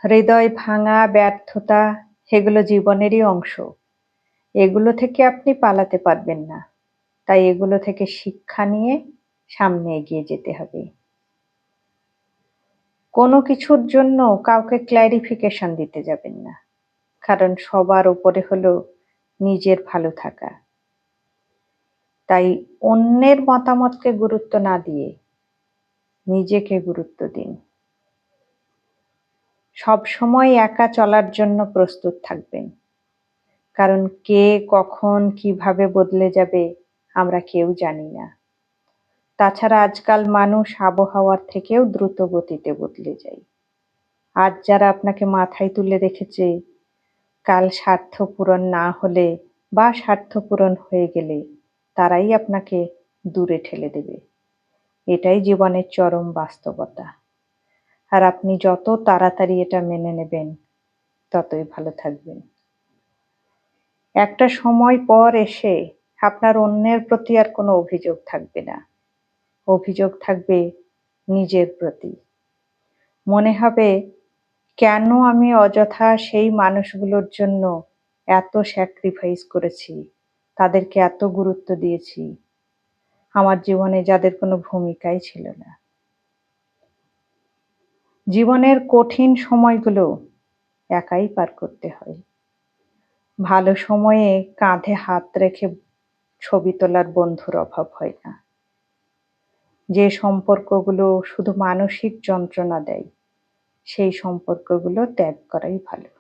হৃদয় ভাঙা, ব্যর্থতা এগুলো জীবনেরই অংশ। এগুলো থেকে আপনি পালাতে পারবেন না। তাই এগুলো থেকে শিক্ষা নিয়ে সামনে এগিয়ে যেতে হবে। কোনো কিছুর জন্য কাউকে ক্ল্যারিফিকেশন দিতে যাবেন না। কারণ সবার উপরে হলো নিজের ভালো থাকা। তাই অন্যের মতামতকে গুরুত্ব না দিয়ে নিজেকে গুরুত্ব দিন। সবসময় একা চলার জন্য প্রস্তুত থাকবেন। কারণ কে কখন কিভাবে বদলে যাবে আমরা কেউ জানি না। তাছাড়া আজকাল মানুষ আবহাওয়ার থেকেও দ্রুত গতিতে বদলে যায়। আজ যারা আপনাকে মাথায় তুলে রেখেছে, কাল স্বার্থ পূরণ না হলে বা স্বার্থ পূরণ হয়ে গেলে তারাই আপনাকে দূরে ঠেলে দেবে। এটাই জীবনের চরম বাস্তবতা। আর আপনি যত তাড়াতাড়ি এটা মেনে নেবেন ততই ভালো থাকবেন। একটা সময় পর এসে আপনার অন্যের প্রতি আর কোনো অভিযোগ থাকবে না। অভিযোগ থাকবে নিজের প্রতি। মনে হবে, কেন আমি অযথা সেই মানুষগুলোর জন্য এত স্যাক্রিফাইস করেছি, তাদেরকে এত গুরুত্ব দিয়েছি, আমার জীবনে যাদের কোনো ভূমিকাই ছিল না। জীবনের কঠিন সময়গুলো একাই পার করতে হয়। ভালো সময়ে কাঁধে হাত রেখে ছবি তোলার বন্ধুর অভাব হয় না। যে সম্পর্কগুলো শুধু মানসিক যন্ত্রণা দেয়, সেই সম্পর্কগুলো ত্যাগ করাই ভালো।